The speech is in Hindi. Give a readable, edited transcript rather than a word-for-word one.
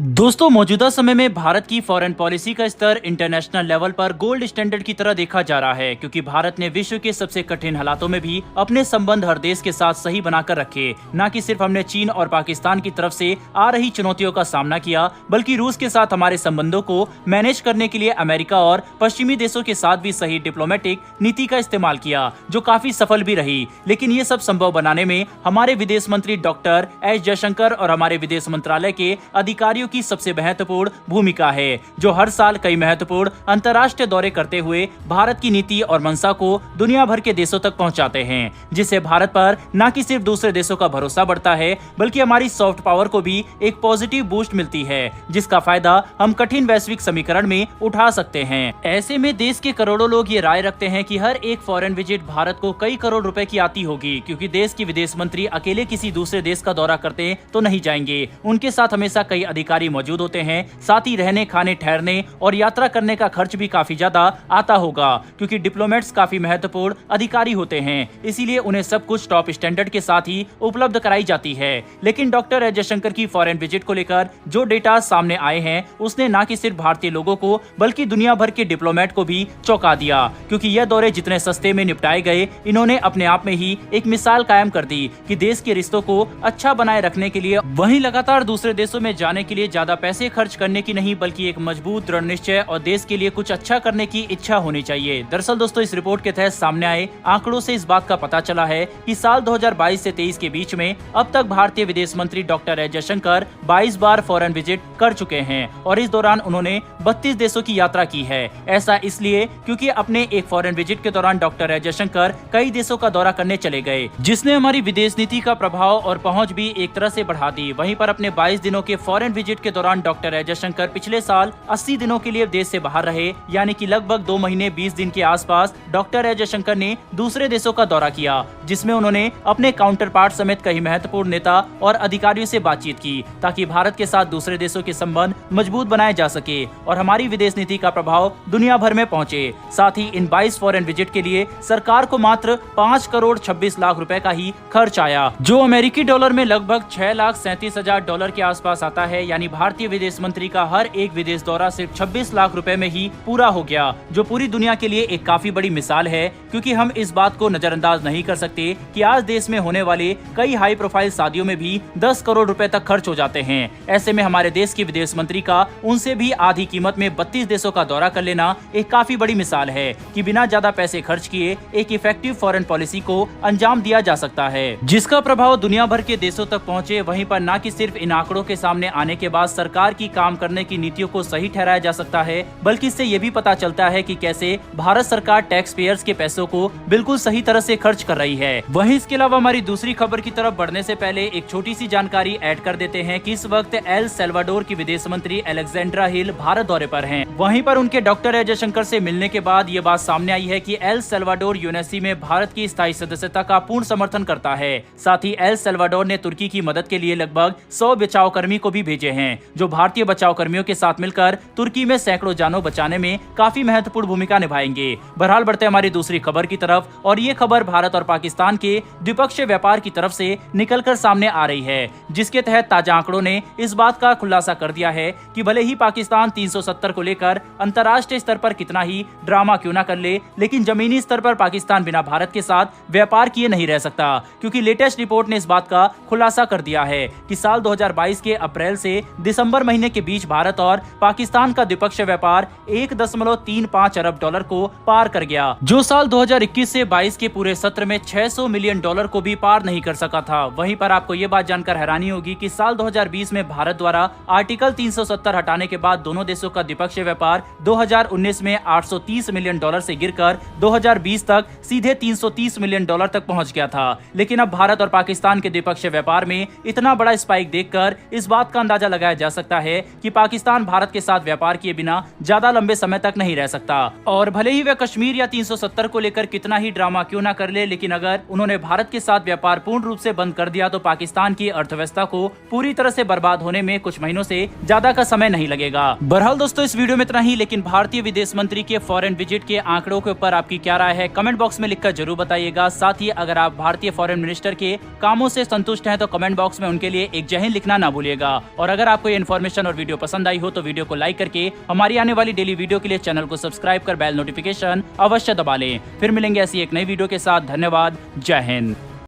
दोस्तों, मौजूदा समय में भारत की फॉरेन पॉलिसी का स्तर इंटरनेशनल लेवल पर गोल्ड स्टैंडर्ड की तरह देखा जा रहा है, क्योंकि भारत ने विश्व के सबसे कठिन हालातों में भी अपने संबंध हर देश के साथ सही बनाकर रखे। न कि सिर्फ हमने चीन और पाकिस्तान की तरफ से आ रही चुनौतियों का सामना किया, बल्कि रूस के साथ हमारे संबंधों को मैनेज करने के लिए अमेरिका और पश्चिमी देशों के साथ भी सही डिप्लोमेटिक नीति का इस्तेमाल किया, जो काफी सफल भी रही। लेकिन ये सब संभव बनाने में हमारे विदेश मंत्री डॉक्टर एस जयशंकर और हमारे विदेश मंत्रालय के अधिकारियों की सबसे महत्वपूर्ण भूमिका है, जो हर साल कई महत्वपूर्ण अंतर्राष्ट्रीय दौरे करते हुए भारत की नीति और मंशा को दुनिया भर के देशों तक पहुंचाते हैं, जिससे भारत पर न कि सिर्फ दूसरे देशों का भरोसा बढ़ता है, बल्कि हमारी सॉफ्ट पावर को भी एक पॉजिटिव बूस्ट मिलती है, जिसका फायदा हम कठिन वैश्विक समीकरण में उठा सकते हैं। ऐसे में देश के करोड़ों लोग ये राय रखते हैं कि हर एक फॉरेन विजिट भारत को कई करोड़ रुपए की आती होगी, क्योंकि देश के विदेश मंत्री अकेले किसी दूसरे देश का दौरा करते तो नहीं जाएंगे। उनके साथ हमेशा कई अधिकारी मौजूद होते हैं। साथ ही रहने, खाने, ठहरने और यात्रा करने का खर्च भी काफी ज्यादा आता होगा, क्योंकि डिप्लोमेट्स काफी महत्वपूर्ण अधिकारी होते हैं, इसीलिए उन्हें सब कुछ टॉप स्टैंडर्ड के साथ ही उपलब्ध कराई जाती है। लेकिन डॉक्टर एस जयशंकर की फॉरेन विजिट को लेकर जो डेटा सामने आए हैं, उसने न कि सिर्फ भारतीय लोगों को बल्कि दुनिया भर के डिप्लोमेट को भी चौंका दिया, क्योंकि यह दौरे जितने सस्ते में निपटाए गए, इन्होंने अपने आप में ही एक मिसाल कायम कर दी कि देश के रिश्तों को अच्छा बनाए रखने के लिए वहीं लगातार दूसरे देशों में जाने के लिए ज्यादा पैसे खर्च करने की नहीं, बल्कि एक मजबूत दृढ़ निश्चय और देश के लिए कुछ अच्छा करने की इच्छा होनी चाहिए। दरअसल दोस्तों, इस रिपोर्ट के तहत सामने आए आंकड़ों से इस बात का पता चला है कि साल 2022 से 23 के बीच में अब तक भारतीय विदेश मंत्री डॉक्टर एस जयशंकर 22 बार फॉरेन विजिट कर चुके हैं, और इस दौरान उन्होंने 32 देशों की यात्रा की है। ऐसा इसलिए क्योंकि अपने एक फॉरेन विजिट के दौरान डॉक्टर एस जयशंकर कई देशों का दौरा करने चले गए, जिसने हमारी विदेश नीति का प्रभाव और पहुंच भी एक तरह से बढ़ा दी। वहीं पर अपने 22 दिनों के फॉरेन विजिट के दौरान डॉक्टर एस जयशंकर पिछले साल 80 दिनों के लिए देश से बाहर रहे, यानी कि लगभग 2 महीने 20 दिन के आसपास डॉक्टर एस जयशंकर ने दूसरे देशों का दौरा किया, जिसमें उन्होंने अपने काउंटर पार्ट समेत कई महत्वपूर्ण नेता और अधिकारियों से बातचीत की, ताकि भारत के साथ दूसरे देशों के संबंध मजबूत बनाए जा सके और हमारी विदेश नीति का प्रभाव दुनिया भर में पहुंचे। साथ ही इन 22 फॉरेन विजिट के लिए सरकार को मात्र 5 करोड़ 26 लाख रुपए का ही खर्च आया, जो अमेरिकी डॉलर में लगभग 6,37,000 डॉलर के आसपास आता है। यानी भारतीय विदेश मंत्री का हर एक विदेश दौरा सिर्फ 26 लाख रुपए में ही पूरा हो गया, जो पूरी दुनिया के लिए एक काफी बड़ी मिसाल है, क्योंकि हम इस बात को नजरअंदाज नहीं कर सकते कि आज देश में होने वाले कई हाई प्रोफाइल शादियों में भी 10 करोड़ रुपए तक खर्च हो जाते हैं। ऐसे में हमारे देश के विदेश मंत्री का उनसे भी आधी कीमत में 32 देशों का दौरा कर लेना एक काफी बड़ी मिसाल है कि बिना ज्यादा पैसे खर्च किए एक इफेक्टिव फॉरेन पॉलिसी को अंजाम दिया जा सकता है, जिसका प्रभाव दुनिया भर के देशों तक पहुंचे। वहीं पर न कि सिर्फ इन आंकड़ों के सामने आने के बाद सरकार की काम करने की नीतियों को सही ठहराया जा सकता है, बल्कि इससे ये भी पता चलता है कि कैसे भारत सरकार टैक्स पेयर्स के पैसों को बिल्कुल सही तरह से खर्च कर रही है। वहीं इसके अलावा हमारी दूसरी खबर की तरफ बढ़ने से पहले एक छोटी सी जानकारी ऐड कर देते हैं कि इस वक्त एल सल्वाडोर की विदेश मंत्री अलेक्जेंड्रा हिल भारत दौरे पर हैं। वहीं पर उनके डॉक्टर एस जयशंकर से मिलने के बाद ये बात सामने आई है कि एल सल्वाडोर यूएनएससी में भारत की स्थायी सदस्यता का पूर्ण समर्थन करता है। साथ ही एल सल्वाडोर ने तुर्की की मदद के लिए लगभग 100 बचाव कर्मी को भी भेजे हैं, जो भारतीय बचाव कर्मियों के साथ मिलकर तुर्की में सैकड़ों जानों बचाने में काफी महत्वपूर्ण भूमिका निभाएंगे। बहरहाल बढ़ते हमारी दूसरी खबर की तरफ, और ये खबर भारत और पाकिस्तान के द्विपक्षीय व्यापार की तरफ से निकलकर सामने आ रही है, जिसके तहत ताजा आंकड़ों ने इस बात का खुलासा कर दिया है कि भले ही पाकिस्तान 370 को लेकर अंतर्राष्ट्रीय स्तर पर कितना ही ड्रामा क्यों न कर ले, लेकिन जमीनी स्तर पर पाकिस्तान बिना भारत के साथ व्यापार किए नहीं रह सकता, क्योंकि लेटेस्ट रिपोर्ट ने इस बात का खुलासा कर दिया है कि साल 2022 के अप्रैल से दिसंबर महीने के बीच भारत और पाकिस्तान का द्विपक्षीय व्यापार 1.35 अरब डॉलर को पार कर गया, जो साल 2021 से 22 के पूरे सत्र में 600 मिलियन डॉलर को भी पार नहीं कर सका था। वहीं पर आपको ये बात जानकर हैरानी होगी कि साल 2020 में भारत द्वारा आर्टिकल 370 हटाने के बाद दोनों देशों का द्विपक्षीय व्यापार 2019 में 830 मिलियन डॉलर से गिरकर 2020 तक सीधे 330 मिलियन डॉलर तक पहुंच गया था। लेकिन अब भारत और पाकिस्तान के द्विपक्षीय व्यापार में इतना बड़ा स्पाइक देखकर इस बात का अंदाजा लगाया जा सकता है कि पाकिस्तान भारत के साथ व्यापार किए बिना ज्यादा लंबे समय तक नहीं रह सकता। और भले ही वह कश्मीर या 370 को लेकर कितना ही ड्रामा क्यों ना कर ले, लेकिन अगर उन्होंने भारत के साथ व्यापार पूर्ण रूप से बंद कर दिया तो पाकिस्तान की अर्थव्यवस्था को पूरी तरह से बर्बाद होने में कुछ महीनों से ज्यादा का समय नहीं लगेगा। बहरहाल दोस्तों, इस वीडियो में इतना ही, लेकिन भारतीय विदेश मंत्री के फॉरेन विजिट के आंकड़ों के ऊपर आपकी क्या राय है, कमेंट बॉक्स में लिखकर जरूर बताइएगा। साथ ही अगर आप भारतीय फॉरेन मिनिस्टर के कामों से संतुष्ट हैं तो कमेंट बॉक्स में उनके लिए एक जय हिंद लिखना ना भूलिएगा। और अगर आपको ये इन्फॉर्मेशन और वीडियो पसंद आई हो तो वीडियो को लाइक करके हमारी आने वाली डेली वीडियो के लिए चैनल को सब्सक्राइब कर बेल नोटिफिकेशन अवश्य दबा लें। फिर मिलेंगे ऐसी एक नई वीडियो के साथ। धन्यवाद। जय हिंद।